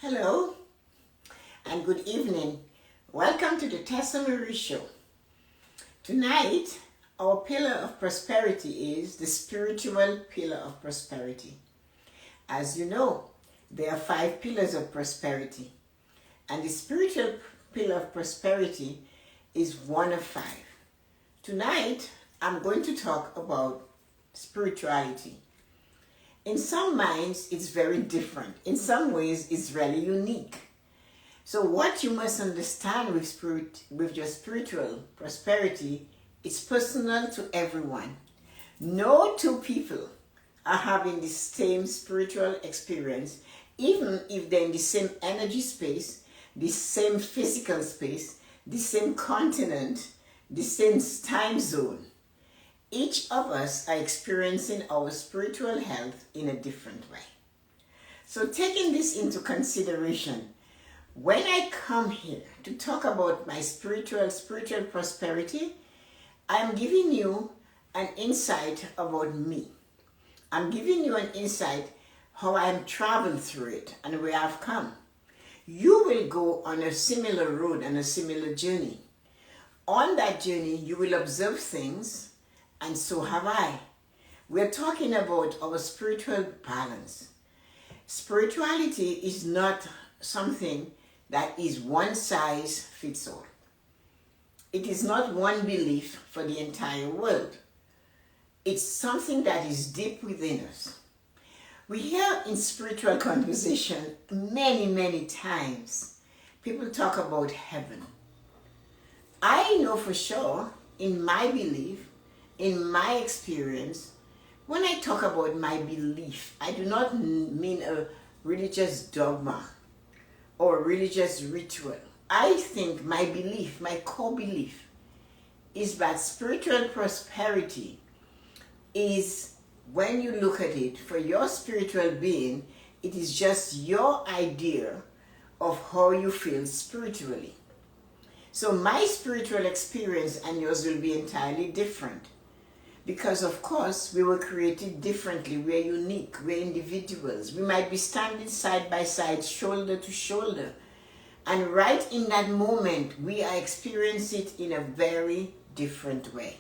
Hello and good evening. Welcome to the Tessa-Marie show. Tonight, our pillar of prosperity is the spiritual pillar of prosperity. As you know, there are 5 pillars of prosperity, and the spiritual pillar of prosperity is one of 5. Tonight, I'm going to talk about spirituality. In some minds, it's very different. In some ways, it's really unique. So what you must understand with your spiritual prosperity, it's personal to everyone. No two people are having the same spiritual experience, even if they're in the same energy space, the same physical space, the same continent, the same time zone. Each of us are experiencing our spiritual health in a different way. So taking this into consideration, when I come here to talk about my spiritual prosperity, I'm giving you an insight about me. I'm giving you an insight how I'm traveled through it and where I've come. You will go on a similar road and a similar journey. On that journey, you will observe things, and so have I. We're talking about our spiritual balance. Spirituality is not something that is one size fits all. It is not one belief for the entire world. It's something that is deep within us. We hear in spiritual conversation many times, people talk about heaven. I know for sure, in my belief, in my experience, when I talk about my belief, I do not mean a religious dogma or religious ritual. I think my belief, my core belief, is that spiritual prosperity is, when you look at it, for your spiritual being, it is just your idea of how you feel spiritually. So my spiritual experience and yours will be entirely different. Because of course, we were created differently. We're unique. We're individuals. We might be standing side by side, shoulder to shoulder. And right in that moment, we are experiencing it in a very different way.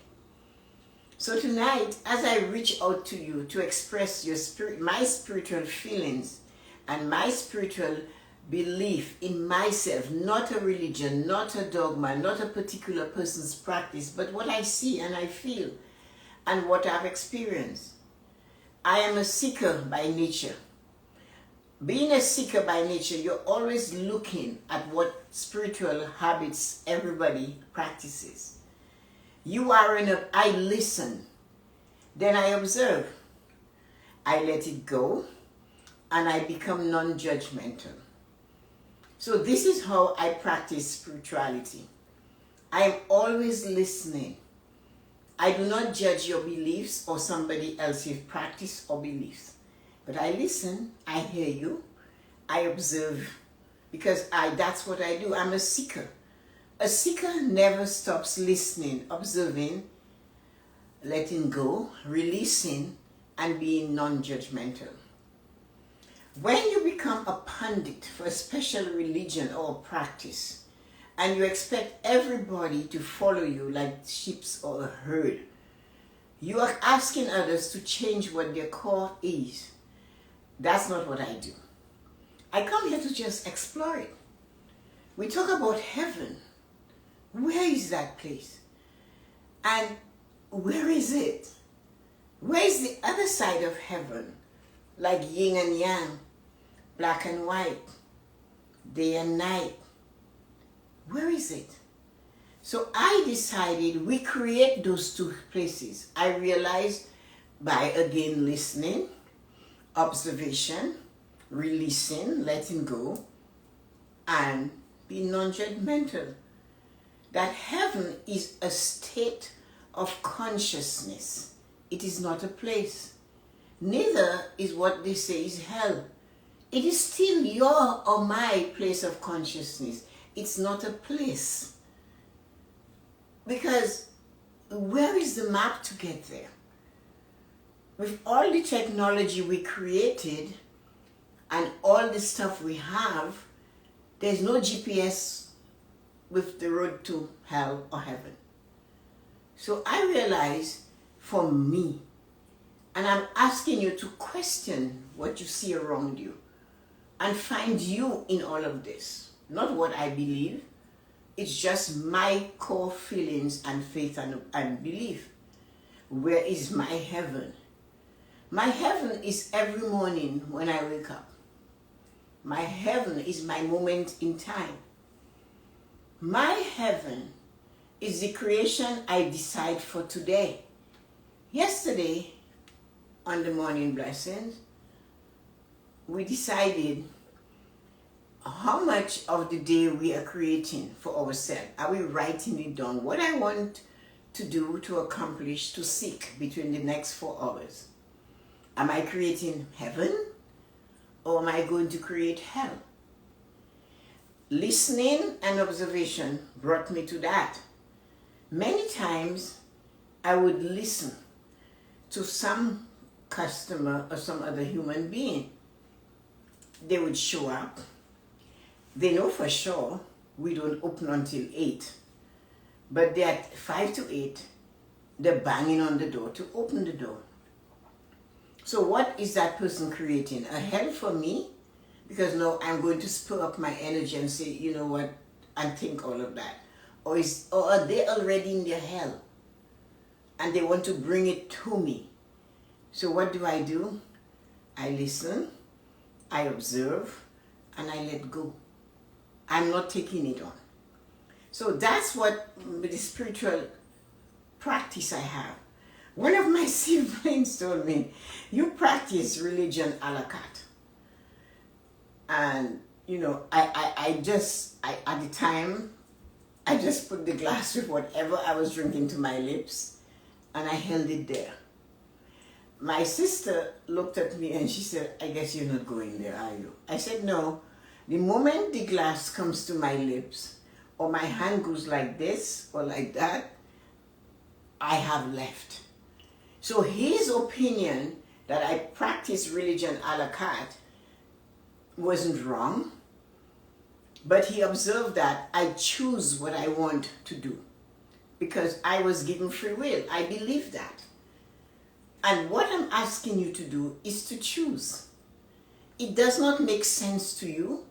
So tonight, as I reach out to you to express my spiritual feelings and my spiritual belief in myself, not a religion, not a dogma, not a particular person's practice, but what I see and I feel, and what I've experienced. I am a seeker by nature. Being a seeker by nature, you're always looking at what spiritual habits everybody practices. I listen, then I observe. I let it go, and I become non-judgmental. So this is how I practice spirituality. I am always listening. I do not judge your beliefs or somebody else's practice or beliefs. But I listen, I hear you, I observe, because that's what I do. I'm a seeker. A seeker never stops listening, observing, letting go, releasing, and being non-judgmental. When you become a pundit for a special religion or practice, and you expect everybody to follow you like sheep or a herd, you are asking others to change what their core is. That's not what I do. I come here to just explore it. We talk about heaven. Where is that place? And where is it? Where is the other side of heaven? Like yin and yang, black and white, day and night. Where is it? So I decided we create those 2 places. I realized by again listening, observation, releasing, letting go, and being non-judgmental, that heaven is a state of consciousness. It is not a place. Neither is what they say is hell. It is still your or my place of consciousness. It's not a place. Because where is the map to get there? With all the technology we created, and all the stuff we have, there's no GPS with the road to hell or heaven. So I realize for me, and I'm asking you to question what you see around you and find you in all of this. Not what I believe. It's just my core feelings and faith and belief. Where is my heaven? My heaven is every morning when I wake up. My heaven is my moment in time. My heaven is the creation I decide for today. Yesterday, on the morning blessings, we decided how much of the day we are creating for ourselves. Are we writing it down? What I want to do, to accomplish, to seek between the next 4 hours. Am I creating heaven or am I going to create hell? Listening and observation brought me to that. Many times I would listen to some customer or some other human being. They would show up. They know for sure we don't open until 8. But they're at 5 to 8, they're banging on the door to open the door. So what is that person creating? A hell for me? Because now I'm going to spur up my energy and say, you know what, and think all of that. Or are they already in their hell? And they want to bring it to me. So what do? I listen, I observe, and I let go. I'm not taking it on. So that's what the spiritual practice I have. One of my siblings told me, you practice religion a la carte. And, you know, I at the time, I just put the glass with whatever I was drinking to my lips, and I held it there. My sister looked at me and she said, I guess you're not going there, are you? I said, no. The moment the glass comes to my lips, or my hand goes like this or like that, I have left. So his opinion that I practice religion a la carte wasn't wrong, but he observed that I choose what I want to do because I was given free will. I believe that. And what I'm asking you to do is to choose. It does not make sense to you.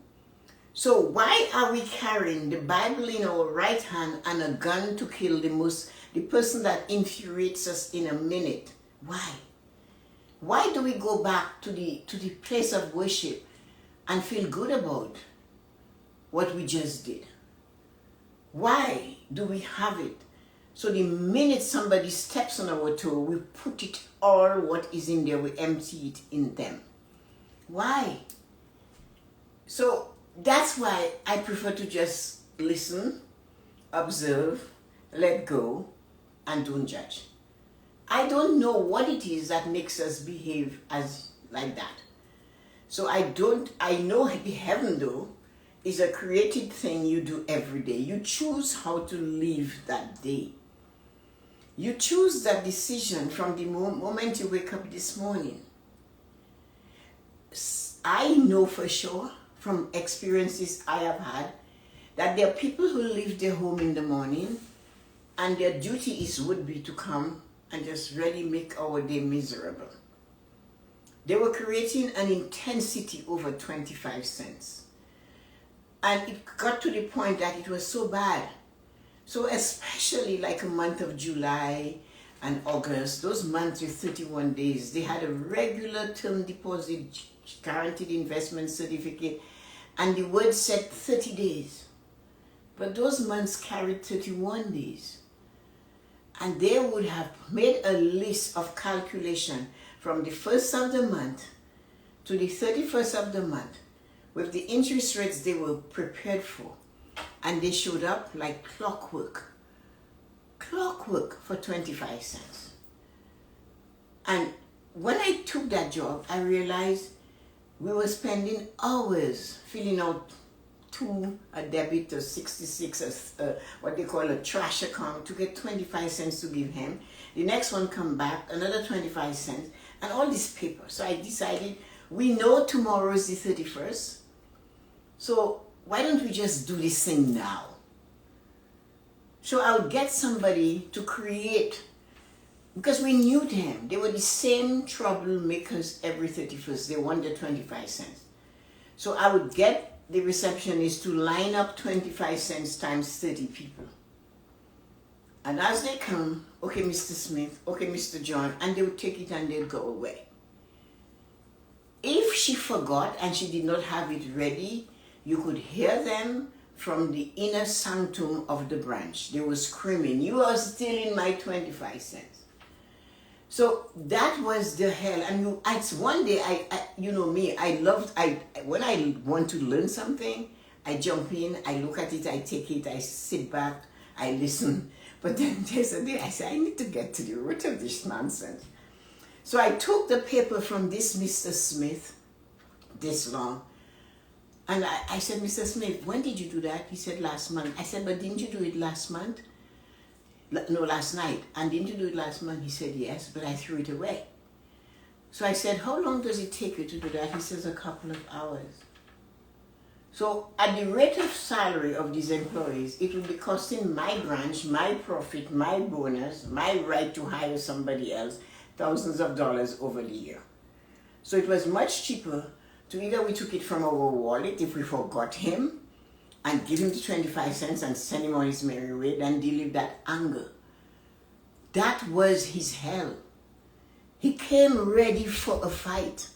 So why are we carrying the Bible in our right hand and a gun to kill the person that infuriates us in a minute? Why? Why do we go back to the place of worship and feel good about what we just did? Why do we have it? So the minute somebody steps on our toe, we put it all what is in there, we empty it in them. Why? So that's why I prefer to just listen, observe, let go, and don't judge. I don't know what it is that makes us behave as like that. So I know the heaven though is a created thing you do every day. You choose how to live that day. You choose that decision from the moment you wake up this morning. I know for sure from experiences I have had that there are people who leave their home in the morning and their duty would be to come and just really make our day miserable. They were creating an intensity over 25 cents. And it got to the point that it was so bad. So especially like a month of July and August, those months with 31 days, they had a regular term deposit guaranteed investment certificate, and the word said 30 days. But those months carried 31 days. And they would have made a list of calculation from the 1st of the month to the 31st of the month with the interest rates they were prepared for. And they showed up like clockwork. Clockwork for 25 cents. And when I took that job, I realized we were spending hours filling out a debit or 66, what they call a trash account, to get 25 cents to give him. The next one come back, another 25 cents, and all this paper. So I decided, We know tomorrow is the 31st. So why don't we just do this thing now? So I would get somebody to create, because we knew them. They were the same troublemakers every 31st. They wanted 25 cents. So I would get the receptionist to line up 25 cents times 30 people. And as they come, okay, Mr. Smith, okay, Mr. John, and they would take it and they'd go away. If she forgot and she did not have it ready, you could hear them from the inner sanctum of the branch. They were screaming, "You are stealing my 25 cents." So that was the hell. And it's one day, you know me, when I want to learn something, I jump in, I look at it, I take it, I sit back, I listen. But then there's a day I say, I need to get to the root of this nonsense. So I took the paper from this Mr. Smith, this long, and I said, "Mr. Smith, when did you do that?" He said, "Last month." I said, "But didn't you do it last month?" "No, last night." "And didn't you do it last month?" He said, "Yes, but I threw it away." So I said, "How long does it take you to do that?" He says, "A couple of hours." So at the rate of salary of these employees, it will be costing my branch, my profit, my bonus, my right to hire somebody else, thousands of dollars over the year. So it was much cheaper to either we took it from our wallet if we forgot him and give him the 25 cents and send him on his merry way than deal with that anger. That was his hell. He came ready for a fight.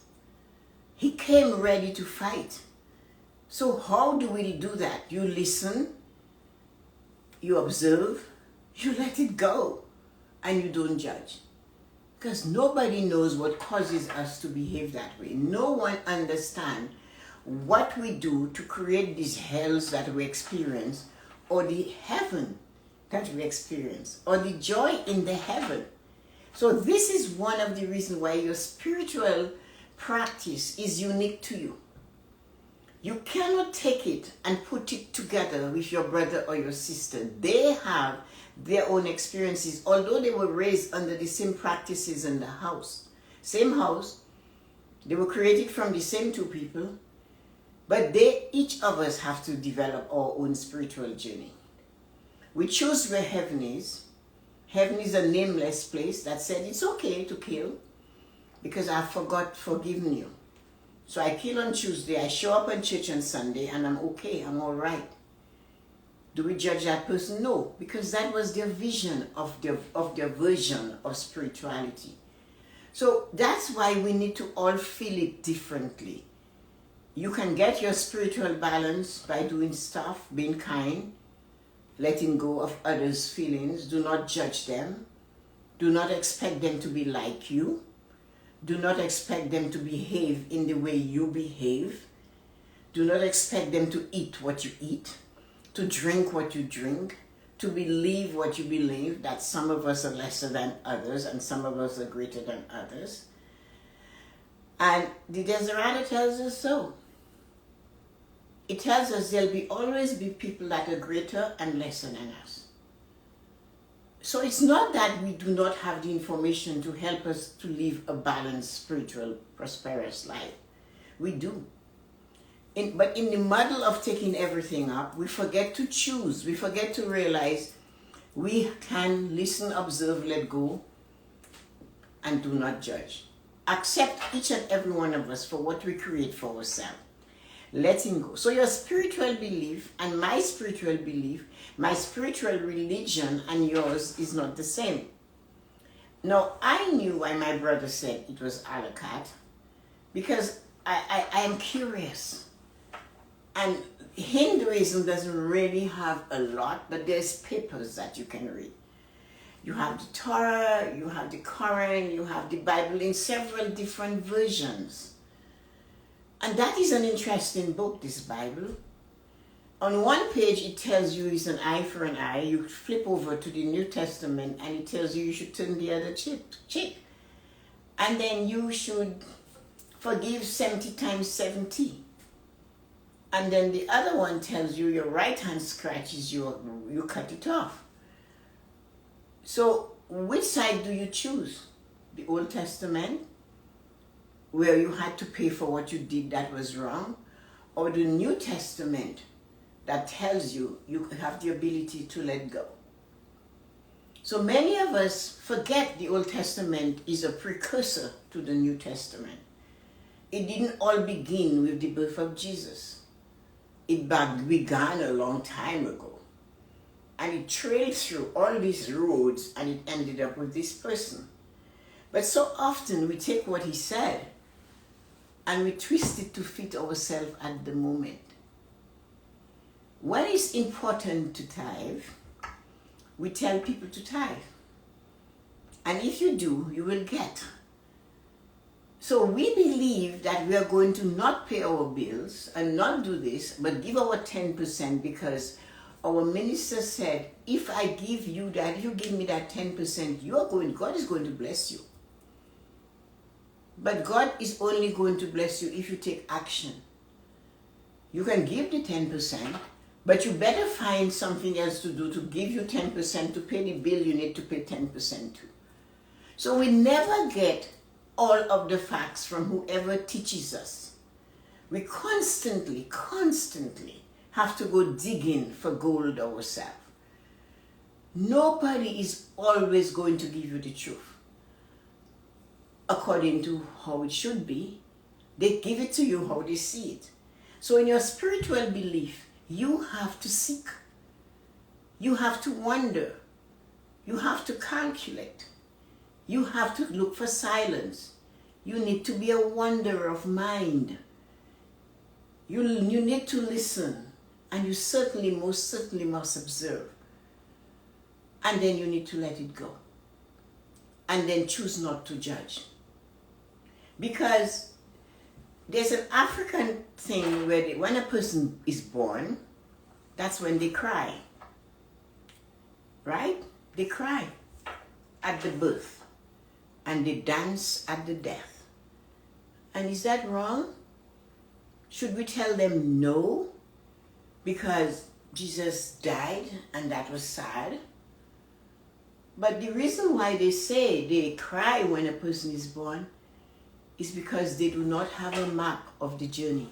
He came ready to fight. So how do we do that? You listen, you observe, you let it go, and you don't judge. Because nobody knows what causes us to behave that way. No one understands what we do to create these hells that we experience, or the heaven that we experience, or the joy in the heaven. So this is one of the reasons why your spiritual practice is unique to you. You cannot take it and put it together with your brother or your sister. They have their own experiences, although they were raised under the same practices in the house. Same house, they were created from the same two people, but each of us have to develop our own spiritual journey. We choose where heaven is. Heaven is a nameless place that said it's okay to kill because I've forgiven you. So I kill on Tuesday, I show up on church on Sunday, and I'm okay, I'm all right. Do we judge that person? No, because that was their vision of their version of spirituality. So that's why we need to all feel it differently. You can get your spiritual balance by doing stuff, being kind, letting go of others' feelings. Do not judge them. Do not expect them to be like you. Do not expect them to behave in the way you behave. Do not expect them to eat what you eat, to drink what you drink, to believe what you believe, that some of us are lesser than others and some of us are greater than others. And the Desirata tells us so. It tells us there'll always be people that are greater and lesser than us. So it's not that we do not have the information to help us to live a balanced, spiritual, prosperous life. We do. But in the muddle of taking everything up, we forget to choose. We forget to realize we can listen, observe, let go, and do not judge. Accept each and every one of us for what we create for ourselves. Letting go. So your spiritual belief and my spiritual belief, my spiritual religion and yours is not the same. Now, I knew why my brother said it was a la carte, because I am curious. And Hinduism doesn't really have a lot, but there's papers that you can read. You have the Torah, you have the Quran, you have the Bible in several different versions. And that is an interesting book, this Bible. On one page, it tells you it's an eye for an eye. You flip over to the New Testament, and it tells you should turn the other cheek. And then you should forgive 70 times 70. And then the other one tells you your right hand scratches you cut it off. So which side do you choose? The Old Testament where you had to pay for what you did that was wrong, or the New Testament that tells you you have the ability to let go. So many of us forget the Old Testament is a precursor to the New Testament. It didn't all begin with the birth of Jesus. It began a long time ago. And it trailed through all these roads and it ended up with this person. But so often we take what he said and we twist it to fit ourselves at the moment. When it's important to tithe, we tell people to tithe. And if you do, you will get. So we believe that we are going to not pay our bills and not do this, but give our 10% because our minister said, if I give you that, if you give me that 10%, God is going to bless you. But God is only going to bless you if you take action. You can give the 10%, but you better find something else to do to give you 10% to pay the bill you need to pay 10% to. So we never get all of the facts from whoever teaches us. We constantly have to go digging for gold ourselves. Nobody is always going to give you the truth according to how it should be. They give it to you how they see it. So in your spiritual belief, you have to seek. You have to wonder. You have to calculate. You have to look for silence. You need to be a wanderer of mind. You need to listen. And you most certainly must observe. And then you need to let it go. And then choose not to judge. Because there's an African thing where when a person is born, that's when they cry. Right? They cry at the birth. And they dance at the death. And is that wrong? Should we tell them no? Because Jesus died and that was sad? But the reason why they say they cry when a person is born is because they do not have a map of the journey.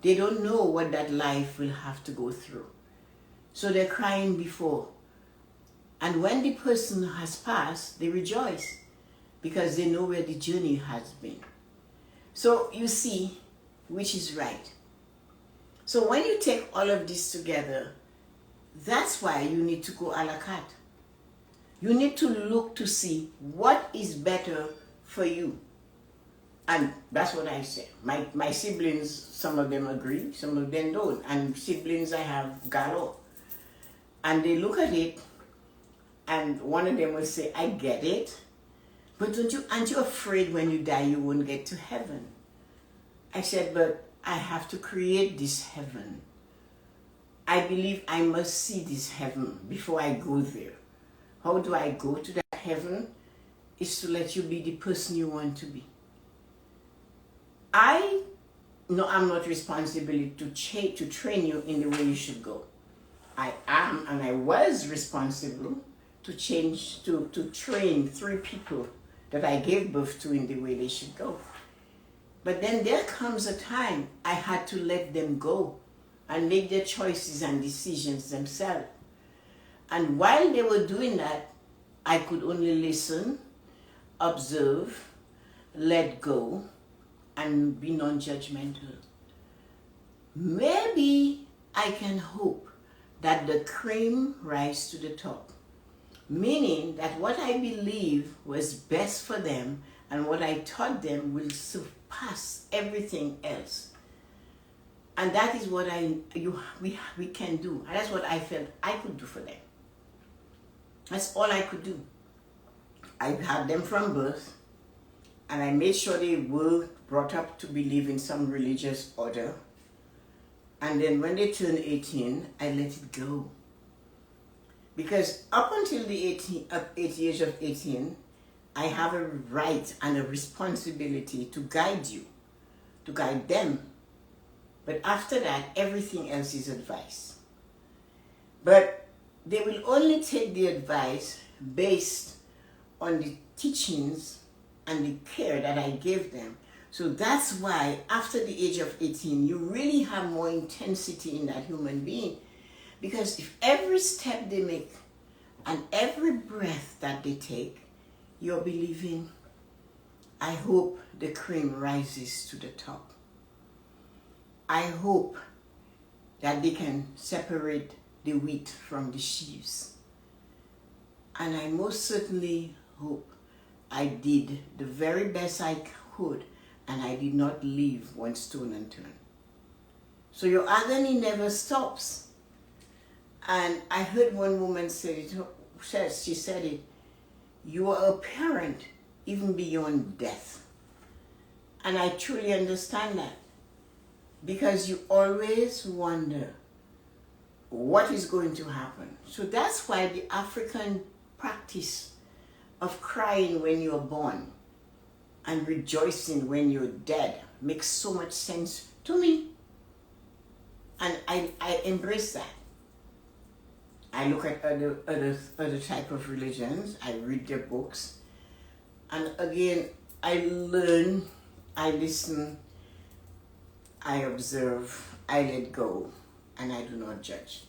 They don't know what that life will have to go through. So they're crying before. And when the person has passed, they rejoice because they know where the journey has been. So you see which is right. So when you take all of this together, that's why you need to go a la carte. You need to look to see what is better for you. And that's what I say. My siblings, some of them agree, some of them don't. And siblings I have galore. And they look at it, and one of them will say, I get it, but aren't you afraid when you die you won't get to heaven? I said, but I have to create this heaven. I believe I must see this heaven before I go there. How do I go to that heaven? Is to let you be the person you want to be. I'm not responsible to train you in the way you should go. I am, and I was responsible to train 3 people that I gave birth to in the way they should go. But then there comes a time I had to let them go and make their choices and decisions themselves. And while they were doing that, I could only listen, observe, let go, and be non-judgmental. Maybe I can hope that the cream rise to the top. Meaning that what I believe was best for them and what I taught them will surpass everything else. And that is what we can do. And that's what I felt I could do for them. That's all I could do. I had them from birth, and I made sure they were brought up to believe in some religious order. And then when they turned 18, I let it go. Because up until the 8 years of 18, I have a right and a responsibility to guide you, to guide them. But after that, everything else is advice. But they will only take the advice based on the teachings and the care that I gave them. So that's why after the age of 18, you really have more intensity in that human being. Because if every step they make and every breath that they take, you're believing, I hope the cream rises to the top. I hope that they can separate the wheat from the sheaves. And I most certainly hope I did the very best I could, and I did not leave one stone unturned. So your agony never stops. And I heard one woman say it, she said it, you are a parent even beyond death. And I truly understand that, because you always wonder what is going to happen. So that's why the African practice of crying when you're born and rejoicing when you're dead makes so much sense to me. And I embrace that. I look at other type of religions, I read their books, and again, I learn, I listen, I observe, I let go, and I do not judge.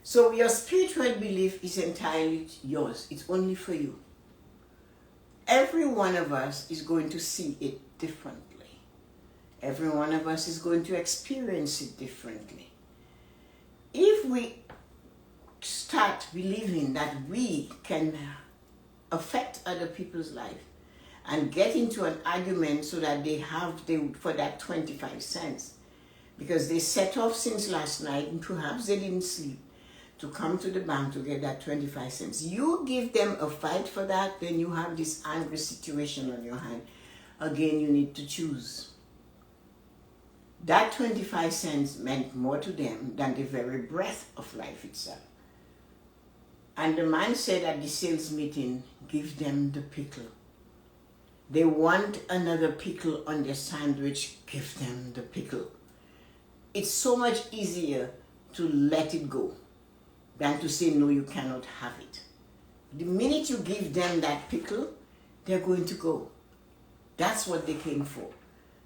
So your spiritual belief is entirely yours. It's only for you. Every one of us is going to see it differently. Every one of us is going to experience it differently. If we start believing that we can affect other people's life and get into an argument so that they for that 25 cents, because they set off since last night and perhaps they didn't sleep, to come to the bank to get that 25 cents. You give them a fight for that, then you have this angry situation on your hand. Again, you need to choose. That 25 cents meant more to them than the very breath of life itself. And the man said at the sales meeting, give them the pickle. They want another pickle on their sandwich, give them the pickle. It's so much easier to let it go than to say, no, you cannot have it. The minute you give them that pickle, they're going to go. That's what they came for.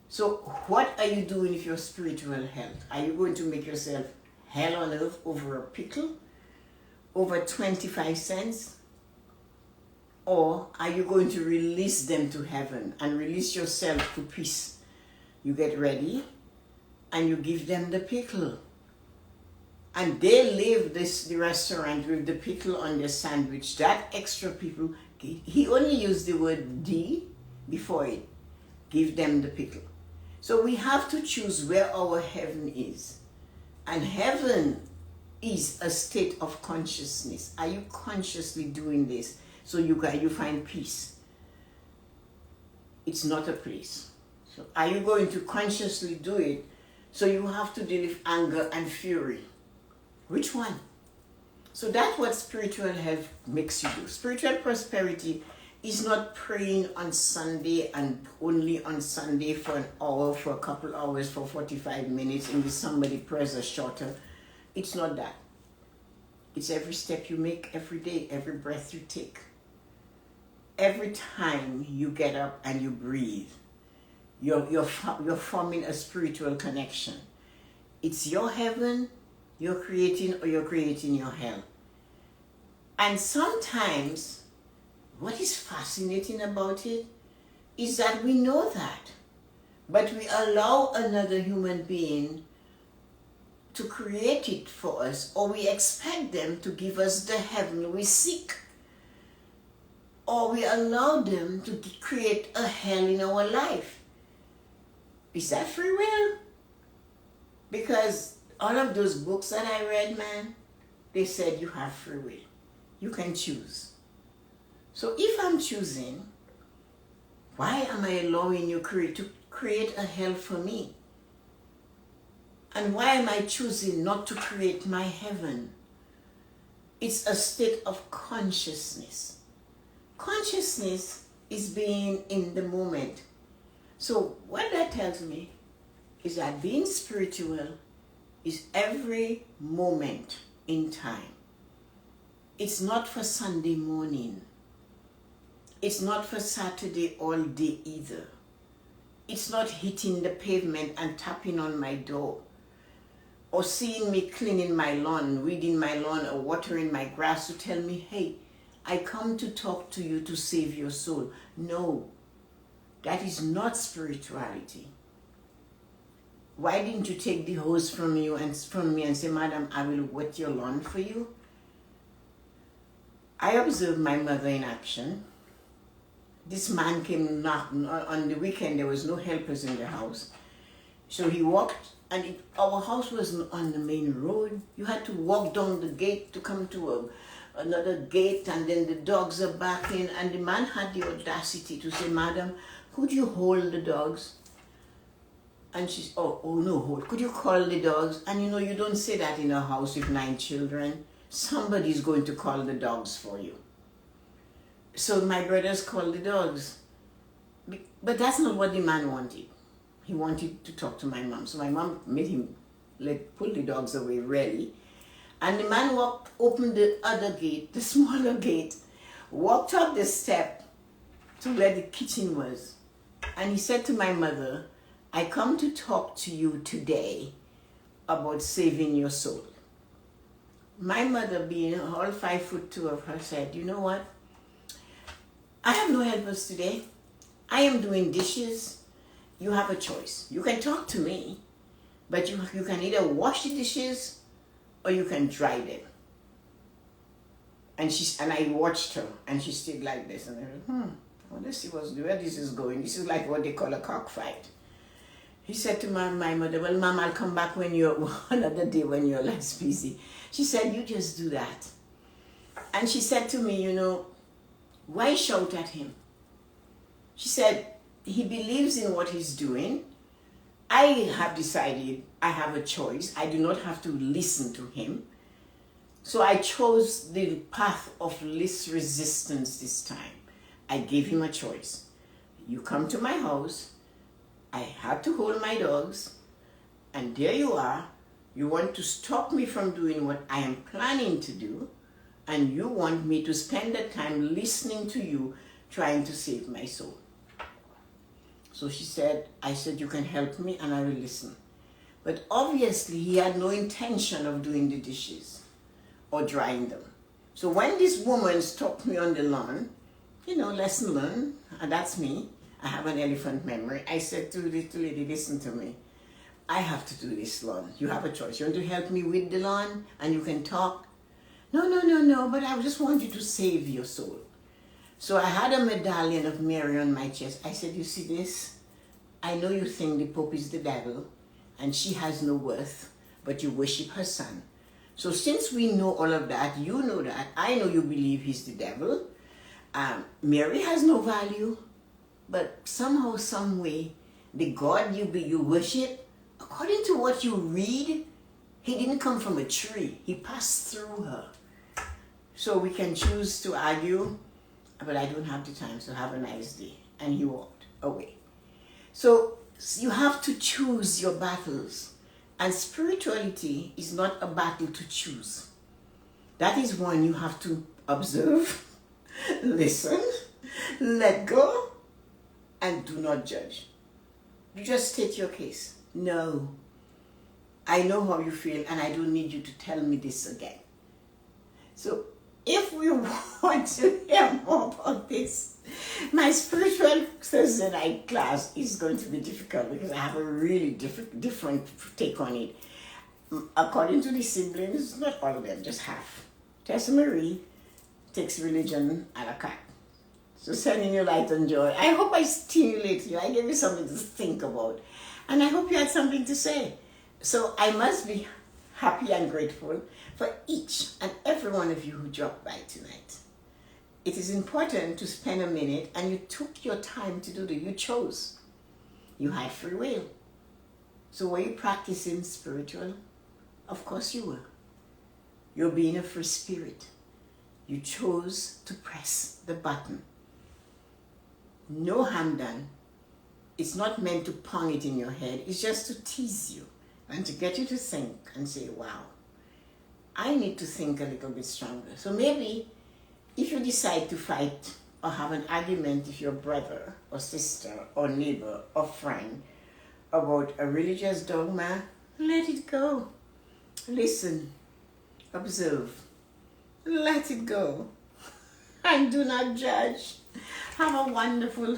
So what are you doing with your spiritual health? Are you going to make yourself hell on earth over a pickle? Over 25 cents? Or are you going to release them to heaven and release yourself to peace? You get ready and you give them the pickle. And they leave the restaurant with the pickle on their sandwich. That extra pickle, he only used the word D before it. Give them the pickle. So we have to choose where our heaven is. And heaven is a state of consciousness. Are you consciously doing this so you find peace? It's not a place. So are you going to consciously do it so you have to deal with anger and fury? Which one? So that's what spiritual health makes you do. Spiritual prosperity is not praying on Sunday and only on Sunday for an hour, for a couple hours, for 45 minutes, and with somebody prayers are shorter. It's not that. It's every step you make every day, every breath you take. Every time you get up and you breathe, you're forming a spiritual connection. It's your heaven you're creating, or you're creating your hell. And sometimes, what is fascinating about it is that we know that, but we allow another human being to create it for us, or we expect them to give us the heaven we seek, or we allow them to create a hell in our life. Is that free will? Because all of those books that I read, man, they said you have free will. You can choose. So if I'm choosing, why am I allowing you to create a hell for me? And why am I choosing not to create my heaven? It's a state of consciousness. Consciousness is being in the moment. So what that tells me is that being spiritual is every moment in time. It's not for Sunday morning. It's not for Saturday all day either. It's not hitting the pavement and tapping on my door, or seeing me cleaning my lawn, weeding my lawn, or watering my grass to tell me, hey, I come to talk to you to save your soul. No, that is not spirituality. Why didn't you take the hose from me and say, Madam, I will wet your lawn for you? I observed my mother in action. This man came knocking on the weekend. There was no helpers in the house. So he walked, and our house was on the main road. You had to walk down the gate to come to another gate, and then the dogs are barking. And the man had the audacity to say, Madam, could you hold the dogs? And she's, oh no, hold. Could you call the dogs? And you don't say that in a house with 9 children. Somebody's going to call the dogs for you. So my brothers called the dogs. But that's not what the man wanted. He wanted to talk to my mom. So my mom made him pull the dogs away, really. And the man opened the other gate, the smaller gate, walked up the step to where the kitchen was. And he said to my mother, I come to talk to you today about saving your soul. My mother, being all 5'2" of her, said, you know what? I have no helpers today. I am doing dishes. You have a choice. You can talk to me, but you can either wash the dishes or you can dry them. And I watched her, and she stayed like this. And I said, well, let's see where this is going. This is like what they call a cockfight. He said to my mother, well, Mom, I'll come back another day when you're less busy. She said, you just do that. And she said to me, why shout at him? She said, he believes in what he's doing. I have decided I have a choice. I do not have to listen to him. So I chose the path of least resistance this time. I gave him a choice. You come to my house. I have to hold my dogs. And there you are. You want to stop me from doing what I am planning to do. And you want me to spend the time listening to you, trying to save my soul. So I said, you can help me and I will listen. But obviously he had no intention of doing the dishes or drying them. So when this woman stopped me on the lawn, lesson learned, and that's me. I have an elephant memory. I said to the little lady, listen to me. I have to do this lawn. You have a choice. You want to help me with the lawn and you can talk? No, but I just want you to save your soul. So I had a medallion of Mary on my chest. I said, you see this? I know you think the Pope is the devil and she has no worth, but you worship her son. So since we know all of that, you know that, I know you believe he's the devil. Mary has no value, but somehow, some way, the God you worship, according to what you read, he didn't come from a tree. He passed through her. So we can choose to argue, but I don't have the time, so have a nice day. And he walked away. So you have to choose your battles. And spirituality is not a battle to choose. That is one you have to observe, listen, let go, and do not judge. You just state your case. No, I know how you feel and I don't need you to tell me this again. So if we want to hear more about this, my spiritual Thursday night class is going to be difficult because I have a really different take on it. According to the siblings, not all of them, just half. Tessa-Marie takes religion a la carte. So sending you light and joy. I hope I stimulate you. I gave you something to think about. And I hope you had something to say. So I must be happy and grateful for each and every one of you who dropped by tonight. It is important to spend a minute, and you took your time to do that. You chose. You had free will. So were you practicing spiritual? Of course you were. You're being a free spirit. You chose to press the button. No harm done. It's not meant to pong it in your head. It's just to tease you and to get you to think and say, wow, I need to think a little bit stronger. So maybe if you decide to fight or have an argument with your brother or sister or neighbor or friend about a religious dogma, let it go. Listen, observe, let it go, and do not judge. Have a wonderful